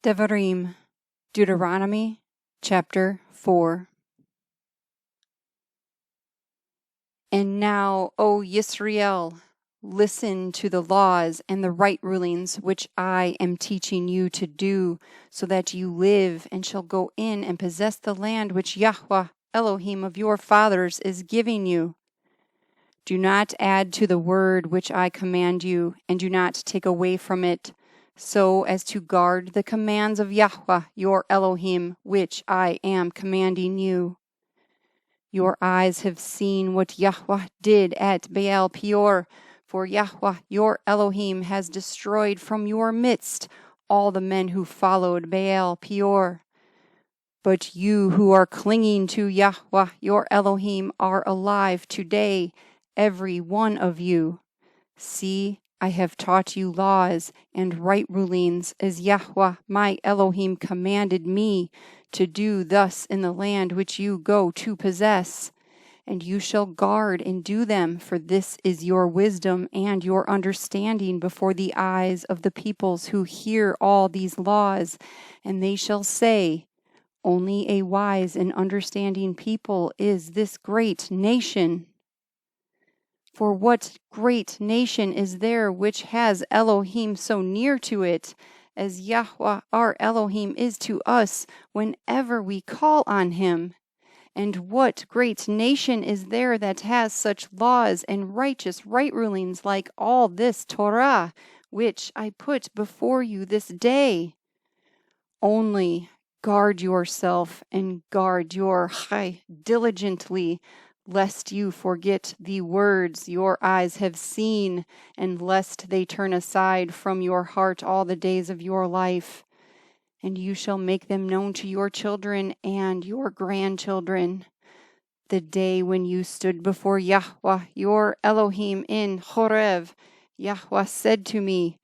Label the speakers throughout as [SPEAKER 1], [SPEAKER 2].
[SPEAKER 1] Debarim, Deuteronomy, chapter 4. And now, O Yisrael, listen to the laws and the right rulings which I am teaching you to do, so that you live and shall go in and possess the land which Yahweh, Elohim of your fathers, is giving you. Do not add to the word which I command you, and do not take away from it, so as to guard the commands of Yahweh, your Elohim, which I am commanding you. Your eyes have seen what Yahweh did at Baal Peor, for Yahweh, your Elohim, has destroyed from your midst all the men who followed Baal Peor. But you who are clinging to Yahweh, your Elohim, are alive today, every one of you. See, I have taught you laws and right rulings, as Yahweh, my Elohim, commanded me to do thus in the land which you go to possess. And you shall guard and do them, for this is your wisdom and your understanding before the eyes of the peoples who hear all these laws. And they shall say, only a wise and understanding people is this great nation. For what great nation is there which has Elohim so near to it, as Yahweh our Elohim is to us whenever we call on him? And what great nation is there that has such laws and righteous right rulings like all this Torah, which I put before you this day? Only guard yourself and guard your chai diligently, lest you forget the words your eyes have seen, and lest they turn aside from your heart all the days of your life. And you shall make them known to your children and your grandchildren. The day when you stood before Yahweh, your Elohim, in Horeb, Yahweh said to me,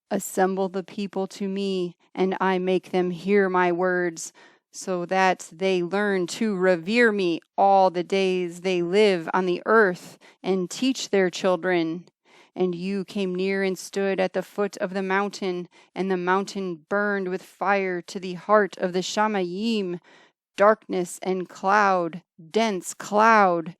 [SPEAKER 1] assemble the people to me, and I make them hear my words, so that they learn to revere me all the days they live on the earth, and teach their children. And you came near and stood at the foot of the mountain, and the mountain burned with fire to the heart of the Shamayim, darkness and cloud, dense cloud.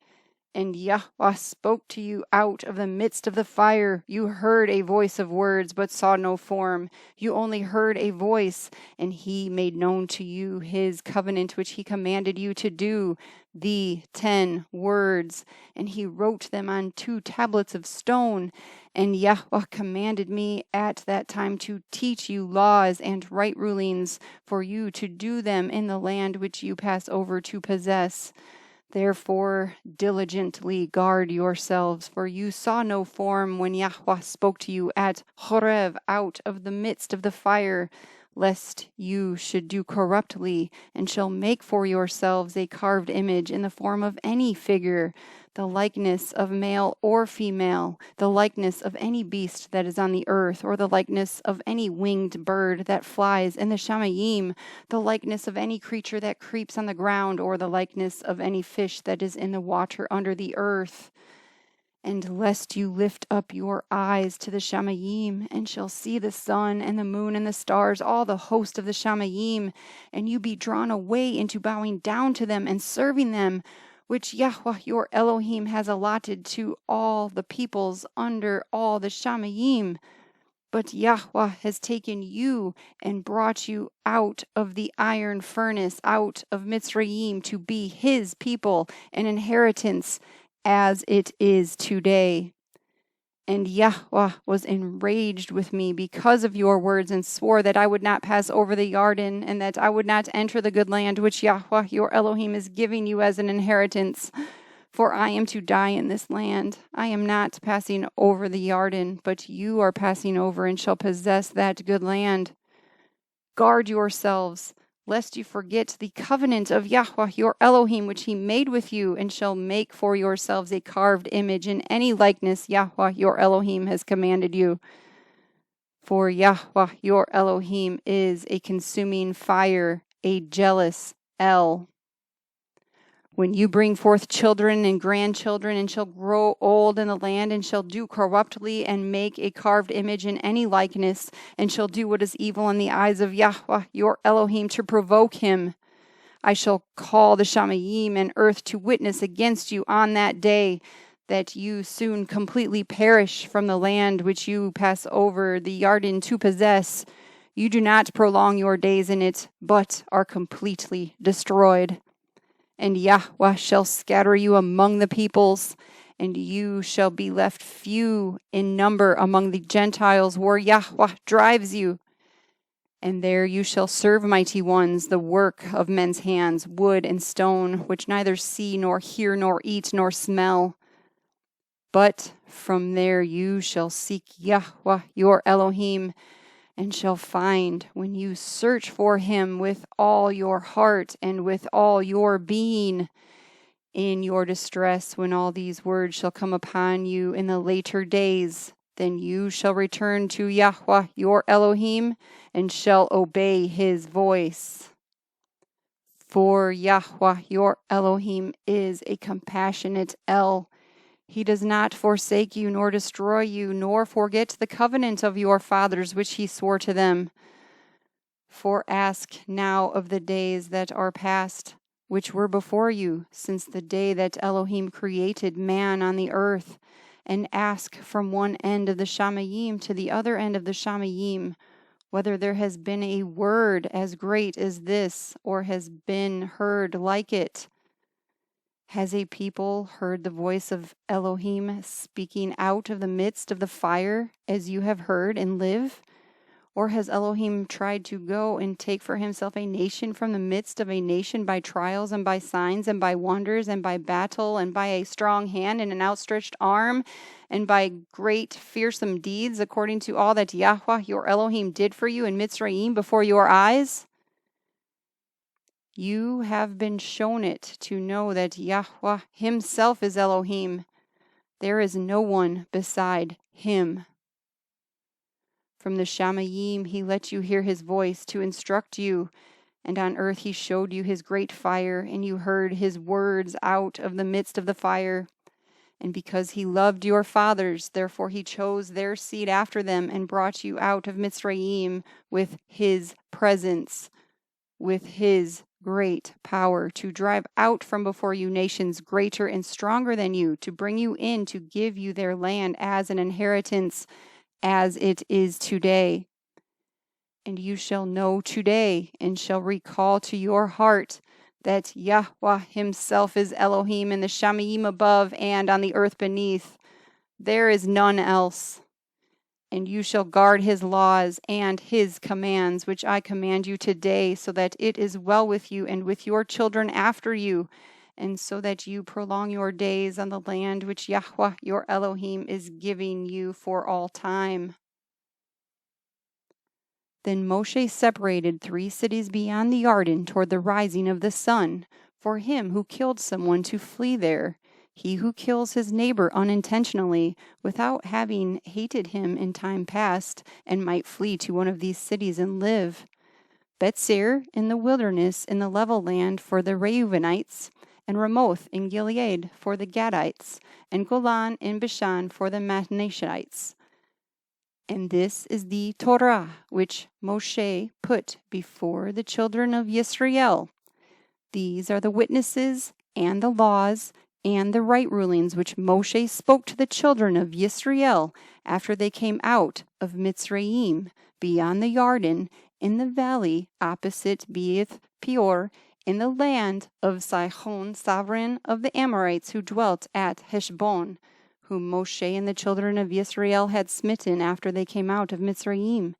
[SPEAKER 1] And Yahweh spoke to you out of the midst of the fire. You heard a voice of words, but saw no form. You only heard a voice, and he made known to you his covenant which he commanded you to do, the 10 words. And he wrote them on 2 tablets of stone. And Yahweh commanded me at that time to teach you laws and right rulings, for you to do them in the land which you pass over to possess. Therefore, diligently guard yourselves, for you saw no form when Yahweh spoke to you at Horeb out of the midst of the fire, lest you should do corruptly, and shall make for yourselves a carved image in the form of any figure, the likeness of male or female, the likeness of any beast that is on the earth, or the likeness of any winged bird that flies in the Shamayim, the likeness of any creature that creeps on the ground, or the likeness of any fish that is in the water under the earth. And lest you lift up your eyes to the Shamayim, and shall see the sun and the moon and the stars, all the host of the Shamayim, and you be drawn away into bowing down to them and serving them, which Yahweh your Elohim has allotted to all the peoples under all the Shamayim. But Yahweh has taken you and brought you out of the iron furnace, out of Mitzrayim, to be his people, an inheritance, as it is today. And Yahweh was enraged with me because of your words, and swore that I would not pass over the Yarden, and that I would not enter the good land which Yahweh your Elohim is giving you as an inheritance. For I am to die in this land. I am not passing over the Yarden, but you are passing over and shall possess that good land. Guard yourselves, lest you forget the covenant of Yahweh your Elohim, which he made with you, and shall make for yourselves a carved image in any likeness Yahweh your Elohim has commanded you. For Yahweh your Elohim is a consuming fire, a jealous El. When you bring forth children and grandchildren, and shall grow old in the land, and shall do corruptly, and make a carved image in any likeness, and shall do what is evil in the eyes of Yahweh your Elohim, to provoke him, I shall call the Shamayim and earth to witness against you on that day, that you soon completely perish from the land which you pass over the Yarden to possess. You do not prolong your days in it, but are completely destroyed. And Yahuah shall scatter you among the peoples, and you shall be left few in number among the Gentiles, where Yahuah drives you. And there you shall serve mighty ones, the work of men's hands, wood and stone, which neither see, nor hear, nor eat, nor smell. But from there you shall seek Yahuah your Elohim, and shall find, when you search for him with all your heart and with all your being, in your distress, when all these words shall come upon you in the later days, then you shall return to Yahuah your Elohim, and shall obey his voice. For Yahuah your Elohim is a compassionate El. He does not forsake you, nor destroy you, nor forget the covenant of your fathers which he swore to them. For ask now of the days that are past, which were before you, since the day that Elohim created man on the earth, and ask from one end of the Shamayim to the other end of the Shamayim, whether there has been a word as great as this, or has been heard like it. Has a people heard the voice of Elohim speaking out of the midst of the fire, as you have heard, and live? Or has Elohim tried to go and take for himself a nation from the midst of a nation by trials and by signs and by wonders and by battle and by a strong hand and an outstretched arm and by great fearsome deeds, according to all that Yahuah your Elohim did for you in Mitzrayim before your eyes? You have been shown it to know that Yahuah himself is Elohim. There is no one beside him. From the Shamayim he let you hear his voice to instruct you, and on earth he showed you his great fire, and you heard his words out of the midst of the fire. And because he loved your fathers, therefore he chose their seed after them, and brought you out of Mitzrayim with his presence, with his great power, to drive out from before you nations greater and stronger than you, to bring you in, to give you their land as an inheritance, as it is today. And you shall know today, and shall recall to your heart, that Yahuah himself is Elohim in the Shamayim above and on the earth beneath. There is none else. And you shall guard his laws and his commands, which I command you today, so that it is well with you and with your children after you, and so that you prolong your days on the land which Yahuah your Elohim is giving you for all time. Then Moshe separated 3 cities beyond the Yarden toward the rising of the sun, for him who killed someone to flee there. He who kills his neighbor unintentionally, without having hated him in time past, and might flee to one of these cities and live. Betzir in the wilderness in the level land for the Reubenites, and Ramoth in Gilead for the Gadites, and Golan in Bashan for the Manasseites. And this is the Torah which Moshe put before the children of Yisrael. These are the witnesses and the laws and the right rulings which Moshe spoke to the children of Yisrael after they came out of Mitzrayim, beyond the Yarden, in the valley opposite Beth Peor, in the land of Sihon, sovereign of the Amorites, who dwelt at Heshbon, whom Moshe and the children of Yisrael had smitten after they came out of Mitzrayim.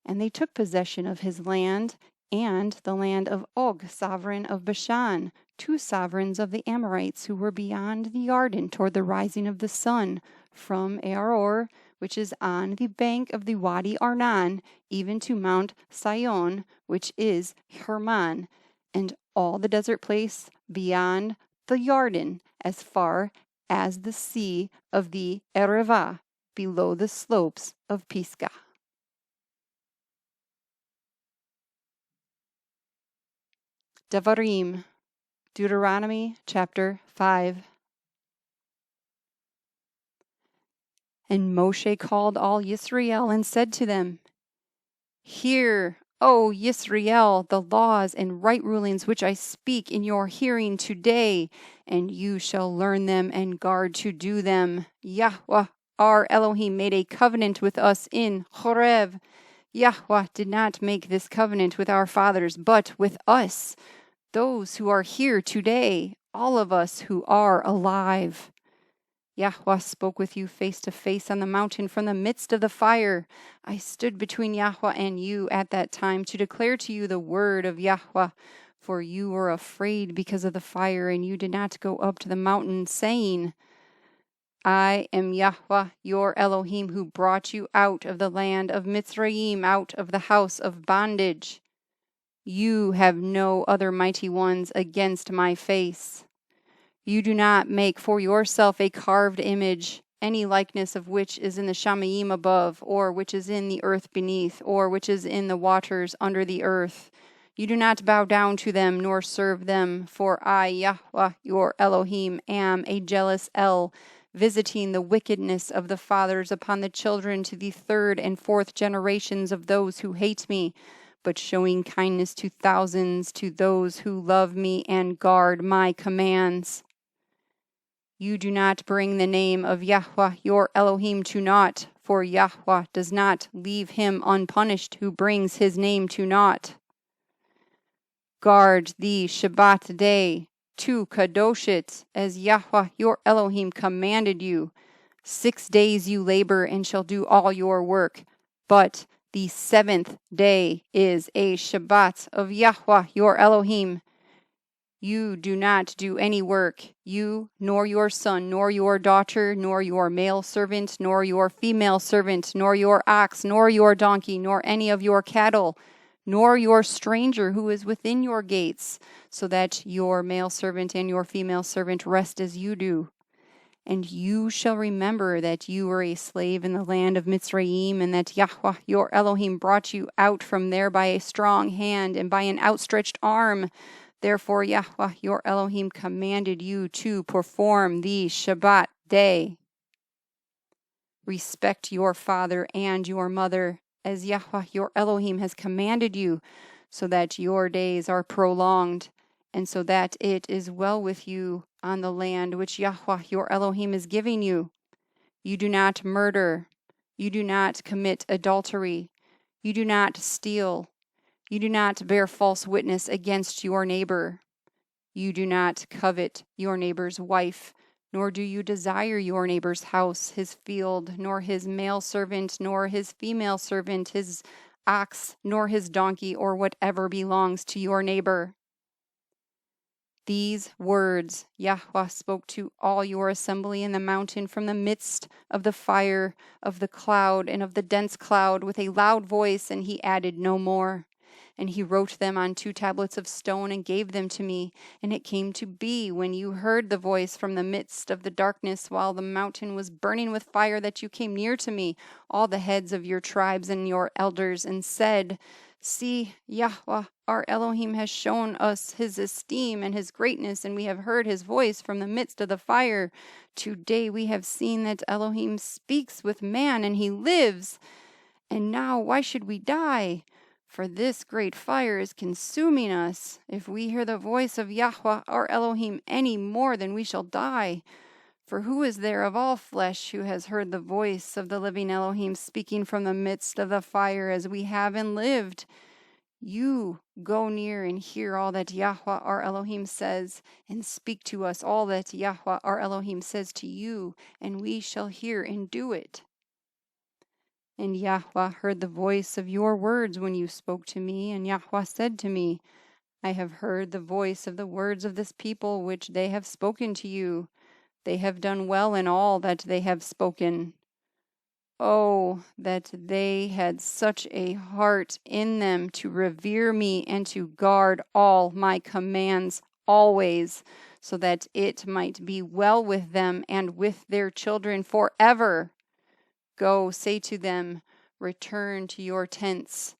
[SPEAKER 1] And they took possession of his land, and the land of Og, sovereign of Bashan, 2 sovereigns of the Amorites, who were beyond the Yarden toward the rising of the sun, from Aror, which is on the bank of the Wadi Arnon, even to Mount Sion, which is Hermon, and all the desert place beyond the Yarden, as far as the sea of the Erevah, below the slopes of Pisgah. Debarim. Deuteronomy chapter 5. And Moshe called all Yisrael and said to them, Hear, O Yisrael, the laws and right rulings which I speak in your hearing today, and you shall learn them and guard to do them. Yahuah, our Elohim, made a covenant with us in Horeb. Yahuah did not make this covenant with our fathers, but with us, those who are here today, all of us who are alive. Yahuah spoke with you face to face on the mountain from the midst of the fire. I stood between Yahuah and you at that time to declare to you the word of Yahuah, for you were afraid because of the fire, and you did not go up to the mountain, saying, I am Yahuah, your Elohim, who brought you out of the land of Mitzrayim, out of the house of bondage. You have no other mighty ones against my face. You do not make for yourself a carved image, any likeness of which is in the Shamayim above, or which is in the earth beneath, or which is in the waters under the earth. You do not bow down to them, nor serve them, for I, Yahuah, your Elohim, am a jealous El, visiting the wickedness of the fathers upon the children to the third and fourth generations of those who hate me, but showing kindness to thousands, to those who love me and guard my commands. You do not bring the name of Yahuah, your Elohim, to naught, for Yahuah does not leave him unpunished who brings his name to naught. Guard the Shabbat day, to kadosh it, as Yahuah, your Elohim, commanded you. 6 days you labor and shall do all your work, but the 7th day is a Shabbat of Yahuah, your Elohim. You do not do any work, you, nor your son, nor your daughter, nor your male servant, nor your female servant, nor your ox, nor your donkey, nor any of your cattle, nor your stranger who is within your gates, so that your male servant and your female servant rest as you do. And you shall remember that you were a slave in the land of Mitzrayim, and that Yahuah, your Elohim, brought you out from there by a strong hand and by an outstretched arm. Therefore, Yahuah, your Elohim, commanded you to perform the Shabbat day. Respect your father and your mother, as Yahuah, your Elohim, has commanded you, so that your days are prolonged, and so that it is well with you on the land which Yahuah, your Elohim, is giving you. You do not murder. You do not commit adultery. You do not steal. You do not bear false witness against your neighbor. You do not covet your neighbor's wife, nor do you desire your neighbor's house, his field, nor his male servant, nor his female servant, his ox, nor his donkey, or whatever belongs to your neighbor. These words Yahuah spoke to all your assembly in the mountain from the midst of the fire, of the cloud, and of the dense cloud with a loud voice, and he added no more. And he wrote them on 2 tablets of stone and gave them to me. And it came to be, when you heard the voice from the midst of the darkness, while the mountain was burning with fire, that you came near to me, all the heads of your tribes and your elders, and said, See, Yahuah, our Elohim, has shown us his esteem and his greatness, and we have heard his voice from the midst of the fire. Today we have seen that Elohim speaks with man, and he lives. And now why should we die? For this great fire is consuming us. If we hear the voice of Yahuah, our Elohim, any more, then we shall die. For who is there of all flesh who has heard the voice of the living Elohim speaking from the midst of the fire as we have and lived? You go near and hear all that Yahuah, our Elohim, says, and speak to us all that Yahuah, our Elohim, says to you, and we shall hear and do it. And Yahuah heard the voice of your words when you spoke to me, and Yahuah said to me, I have heard the voice of the words of this people which they have spoken to you. They have done well in all that they have spoken. Oh, that they had such a heart in them to revere me and to guard all my commands always, so that it might be well with them and with their children forever. Go, say to them, return to your tents.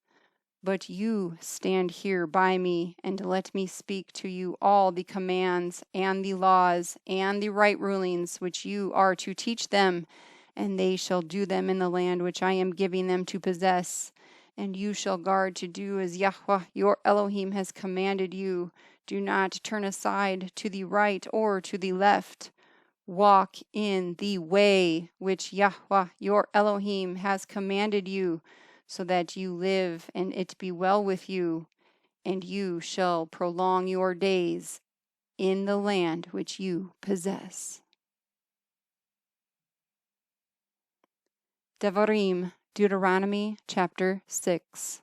[SPEAKER 1] But you stand here by me, and let me speak to you all the commands and the laws and the right rulings which you are to teach them, and they shall do them in the land which I am giving them to possess. And you shall guard to do as Yahuah your Elohim has commanded you. Do not turn aside to the right or to the left. Walk in the way which Yahuah your Elohim has commanded you, so that you live and it be well with you, and you shall prolong your days in the land which you possess. Debarim, Deuteronomy chapter 6.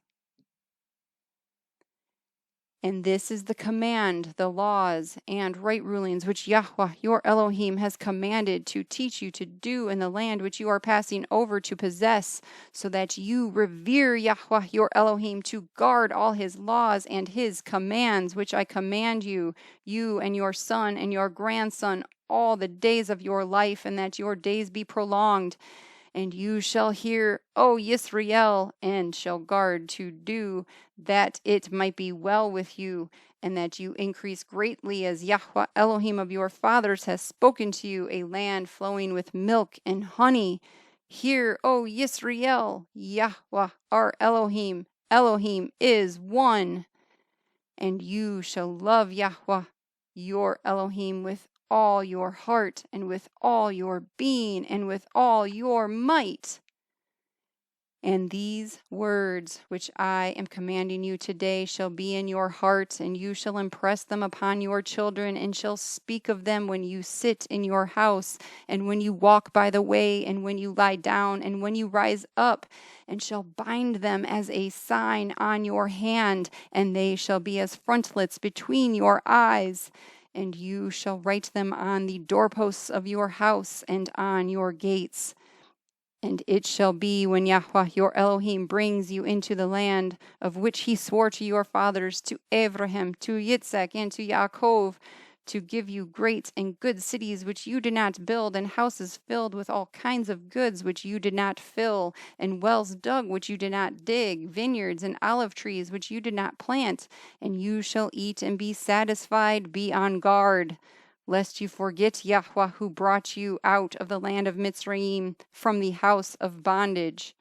[SPEAKER 1] And this is the command, the laws, and right rulings which Yahuah your Elohim has commanded to teach you to do in the land which you are passing over to possess, so that you revere Yahuah your Elohim, to guard all his laws and his commands which I command you, you and your son and your grandson, all the days of your life, and that your days be prolonged. And you shall hear, O Yisrael, and shall guard to do, that it might be well with you, and that you increase greatly, as Yahuah Elohim of your fathers has spoken to you, a land flowing with milk and honey. Hear, O Yisrael, Yahuah our Elohim. Elohim is one. And you shall love Yahuah your Elohim with all your heart, and with all your being, and with all your might. And these words which I am commanding you today shall be in your heart, and you shall impress them upon your children, and shall speak of them when you sit in your house, and when you walk by the way, and when you lie down, and when you rise up, and shall bind them as a sign on your hand, and they shall be as frontlets between your eyes. And you shall write them on the doorposts of your house and on your gates. And it shall be when Yahuah your Elohim brings you into the land of which he swore to your fathers, to Abraham, to Yitzhak, and to Yaakov, to give you great and good cities which you did not build, and houses filled with all kinds of goods which you did not fill, and wells dug which you did not dig, vineyards and olive trees which you did not plant. And you shall eat and be satisfied. Be on guard, lest you forget Yahuah, who brought you out of the land of Mitzrayim, from the house of bondage.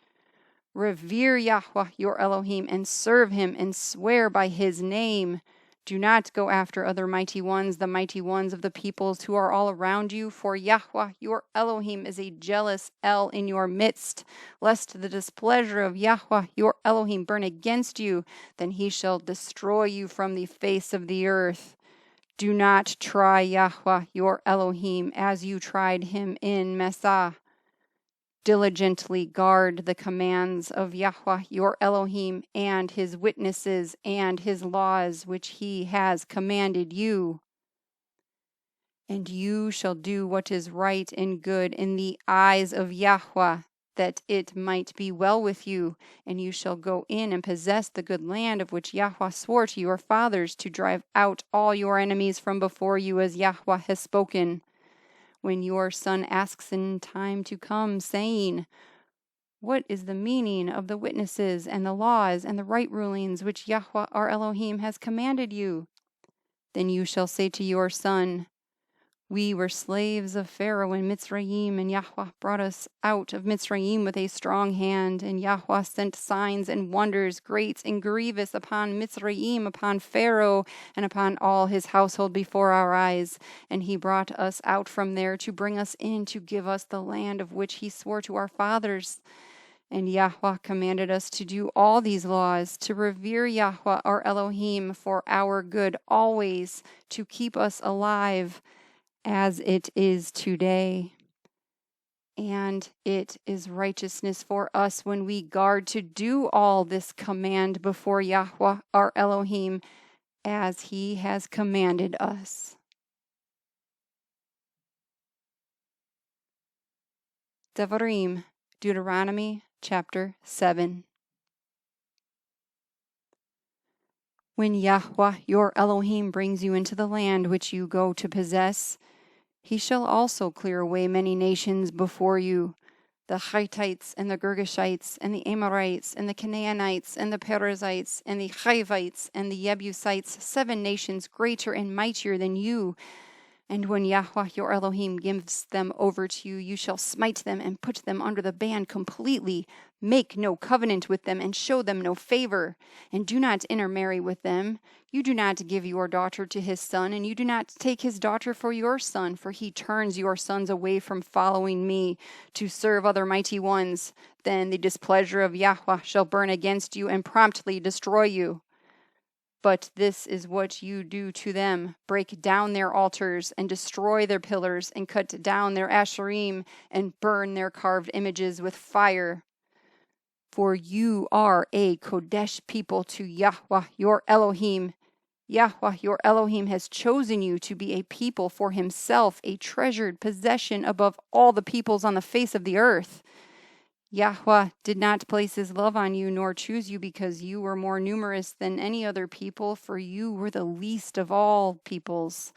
[SPEAKER 1] Revere Yahuah your Elohim, and serve him, and swear by his name. Do not go after other mighty ones, the mighty ones of the peoples who are all around you, for Yahuah your Elohim is a jealous El in your midst. Lest the displeasure of Yahuah your Elohim burn against you, then he shall destroy you from the face of the earth. Do not try Yahuah your Elohim as you tried him in Messah. Diligently guard the commands of Yahuah your Elohim, and his witnesses and his laws which he has commanded you. And you shall do what is right and good in the eyes of Yahuah, that it might be well with you, and you shall go in and possess the good land of which Yahuah swore to your fathers, to drive out all your enemies from before you, as Yahuah has spoken. When your son asks in time to come, saying, What is the meaning of the witnesses and the laws and the right rulings which Yahuah our Elohim has commanded you? Then you shall say to your son, We were slaves of Pharaoh in Mitzrayim, and Yahuah brought us out of Mitzrayim with a strong hand. And Yahuah sent signs and wonders great and grievous upon Mitzrayim, upon Pharaoh, and upon all his household before our eyes. And he brought us out from there to bring us in, to give us the land of which he swore to our fathers. And Yahuah commanded us to do all these laws, to revere Yahuah our Elohim for our good always, to keep us alive, as it is today. And it is righteousness for us when we guard to do all this command before Yahuah our Elohim, as he has commanded us. Devarim, Deuteronomy chapter 7. When Yahuah your Elohim brings you into the land which you go to possess, he shall also clear away many nations before you, the Hittites and the Girgashites and the Amorites and the Canaanites and the Perizzites and the Hivites and the Jebusites, 7 nations greater and mightier than you. And when Yahuah your Elohim gives them over to you, you shall smite them and put them under the ban completely. Make no covenant with them and show them no favor, and do not intermarry with them. You do not give your daughter to his son, and you do not take his daughter for your son, for he turns your sons away from following me to serve other mighty ones. Then the displeasure of Yahuah shall burn against you and promptly destroy you. But this is what you do to them: break down their altars and destroy their pillars and cut down their asherim and burn their carved images with fire. For you are a Kodesh people to Yahuah your Elohim. Yahuah your Elohim has chosen you to be a people for himself, a treasured possession above all the peoples on the face of the earth. Yahuah did not place his love on you, nor choose you because you were more numerous than any other people, for you were the least of all peoples.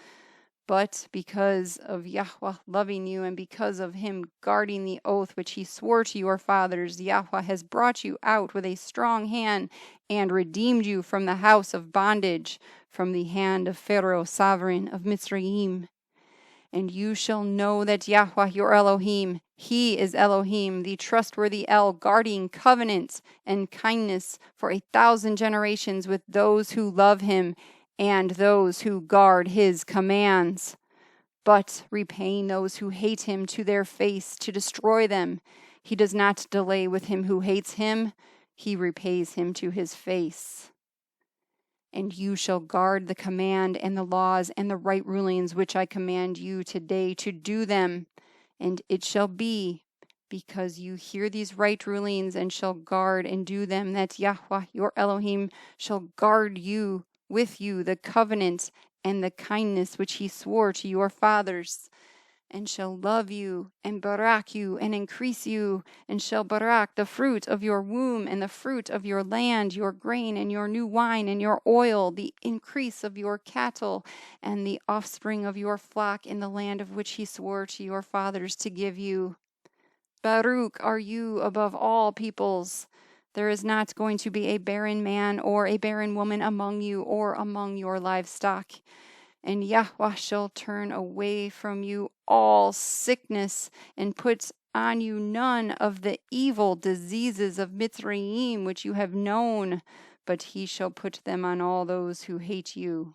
[SPEAKER 1] But because of Yahuah loving you, and because of him guarding the oath which he swore to your fathers, Yahuah has brought you out with a strong hand and redeemed you from the house of bondage, from the hand of Pharaoh, sovereign of Mitzrayim. And you shall know that Yahuah your Elohim, he is Elohim, the trustworthy El, guarding covenant and kindness for 1,000 generations with those who love him and those who guard his commands, but repaying those who hate him to their face to destroy them. He does not delay with him who hates him, he repays him to his face. And you shall guard the command and the laws and the right rulings which I command you today to do them. And it shall be, because you hear these right rulings and shall guard and do them, that Yahuah your Elohim shall guard you with you the covenant and the kindness which he swore to your fathers, and shall love you and barak you and increase you, and shall barak the fruit of your womb and the fruit of your land, your grain and your new wine and your oil, the increase of your cattle and the offspring of your flock in the land of which he swore to your fathers to give you. Baruch are you above all peoples. There is not going to be a barren man or a barren woman among you or among your livestock. And Yahuah shall turn away from you all sickness and put on you none of the evil diseases of Mitzrayim which you have known, but he shall put them on all those who hate you.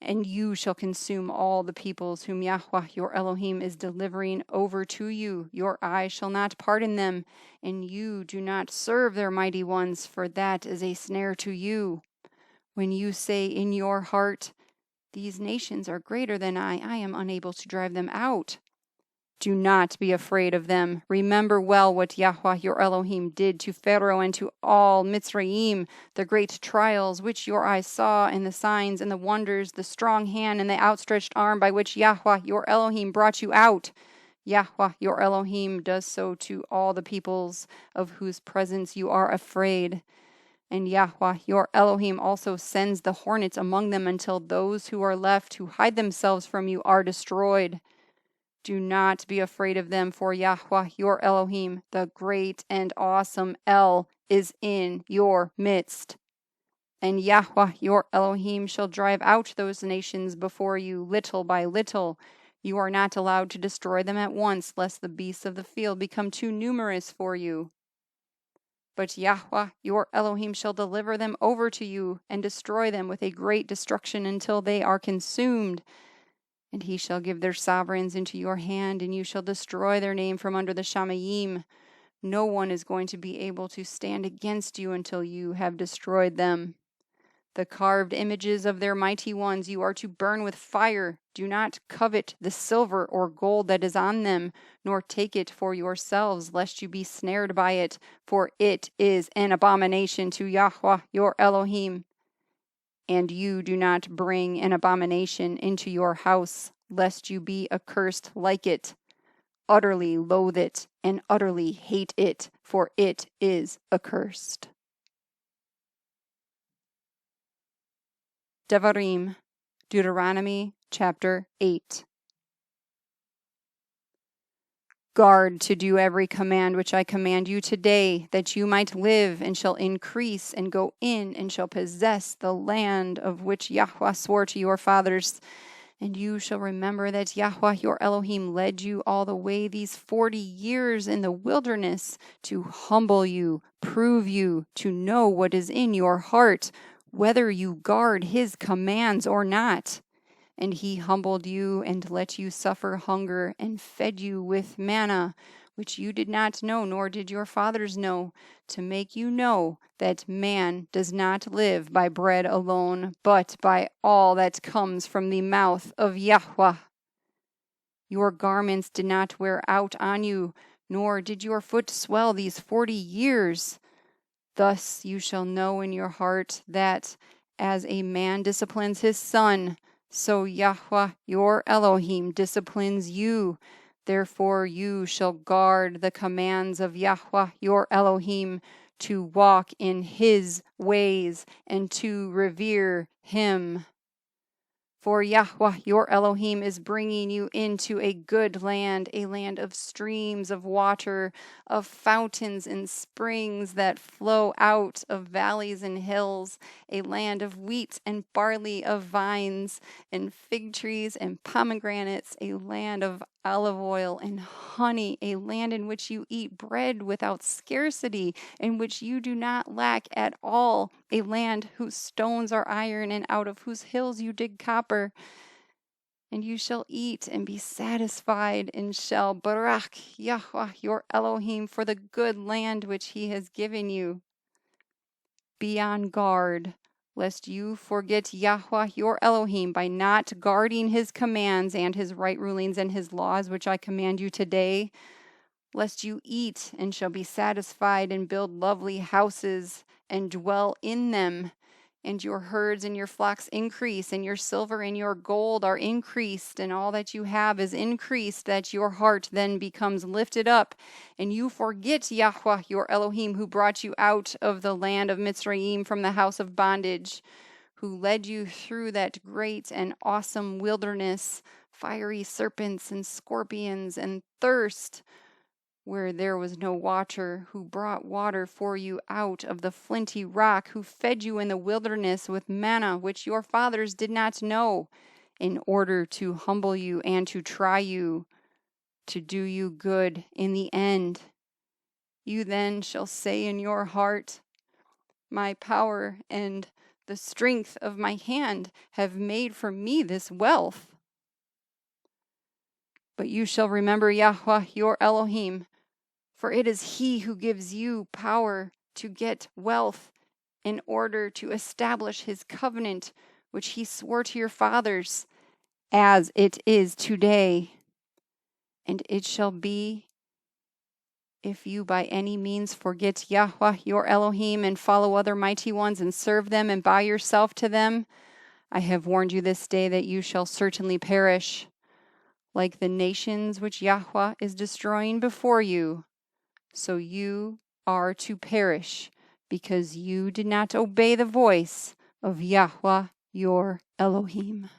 [SPEAKER 1] And you shall consume all the peoples whom Yahuah your Elohim is delivering over to you. Your eye shall not pardon them, and you do not serve their mighty ones, for that is a snare to you. When you say in your heart, these nations are greater than I am unable to drive them out. Do not be afraid of them. Remember well what Yahuah your Elohim did to Pharaoh and to all Mitzrayim, the great trials which your eyes saw, and the signs and the wonders, the strong hand and the outstretched arm by which Yahuah your Elohim brought you out. Yahuah your Elohim does so to all the peoples of whose presence you are afraid. And Yahuah your Elohim also sends the hornets among them until those who are left who hide themselves from you are destroyed. Do not be afraid of them, for Yahuah your Elohim, the great and awesome El, is in your midst. And Yahuah your Elohim shall drive out those nations before you little by little. You are not allowed to destroy them at once, lest the beasts of the field become too numerous for you. But Yahuah your Elohim shall deliver them over to you and destroy them with a great destruction until they are consumed. And he shall give their sovereigns into your hand, and you shall destroy their name from under the Shamayim. No one is going to be able to stand against you until you have destroyed them. The carved images of their mighty ones you are to burn with fire. Do not covet the silver or gold that is on them, nor take it for yourselves, lest you be snared by it, for it is an abomination to Yahuah your Elohim. And you do not bring an abomination into your house, lest you be accursed like it. Utterly loathe it, and utterly hate it, for it is accursed. Debarim, Deuteronomy chapter 8. guard to do every command which I command you today, that you might live and shall increase and go in and shall possess the land of which Yahuah swore to your fathers. And you shall remember that Yahuah your Elohim led you all the way these 40 years in the wilderness to humble you, prove you, to know what is in your heart, whether you guard his commands or not. And he humbled you and let you suffer hunger and fed you with manna, which you did not know, nor did your fathers know, to make you know that man does not live by bread alone, but by all that comes from the mouth of Yahuah. Your garments did not wear out on you, nor did your foot swell these 40 years. Thus you shall know in your heart that as a man disciplines his son, so Yahuah your Elohim disciplines you. Therefore you shall guard the commands of Yahuah your Elohim, to walk in his ways and to revere him. For Yahuah your Elohim is bringing you into a good land, a land of streams of water, of fountains and springs that flow out of valleys and hills, a land of wheat and barley, of vines and fig trees and pomegranates, a land of olive oil and honey, a land in which you eat bread without scarcity, in which you do not lack at all, a land whose stones are iron and out of whose hills you dig copper. And you shall eat and be satisfied, and shall barak Yahuah your Elohim for the good land which he has given you. Be on guard, lest you forget Yahuah your Elohim by not guarding his commands and his right rulings and his laws which I command you today, lest you eat and shall be satisfied and build lovely houses and dwell in them, and your herds and your flocks increase, and your silver and your gold are increased, and all that you have is increased, that your heart then becomes lifted up, and you forget Yahuah your Elohim, who brought you out of the land of Mitzrayim from the house of bondage, who led you through that great and awesome wilderness, fiery serpents and scorpions and thirst, where there was no water, who brought water for you out of the flinty rock, who fed you in the wilderness with manna, which your fathers did not know, in order to humble you and to try you, to do you good in the end. You then shall say in your heart, my power and the strength of my hand have made for me this wealth. But you shall remember Yahuah your Elohim, for it is he who gives you power to get wealth in order to establish his covenant, which he swore to your fathers, as it is today. And it shall be, if you by any means forget Yahuah your Elohim and follow other mighty ones and serve them and bow yourself to them, I have warned you this day that you shall certainly perish, like the nations which Yahuah is destroying before you. So you are to perish, because you did not obey the voice of Yahuah your Elohim.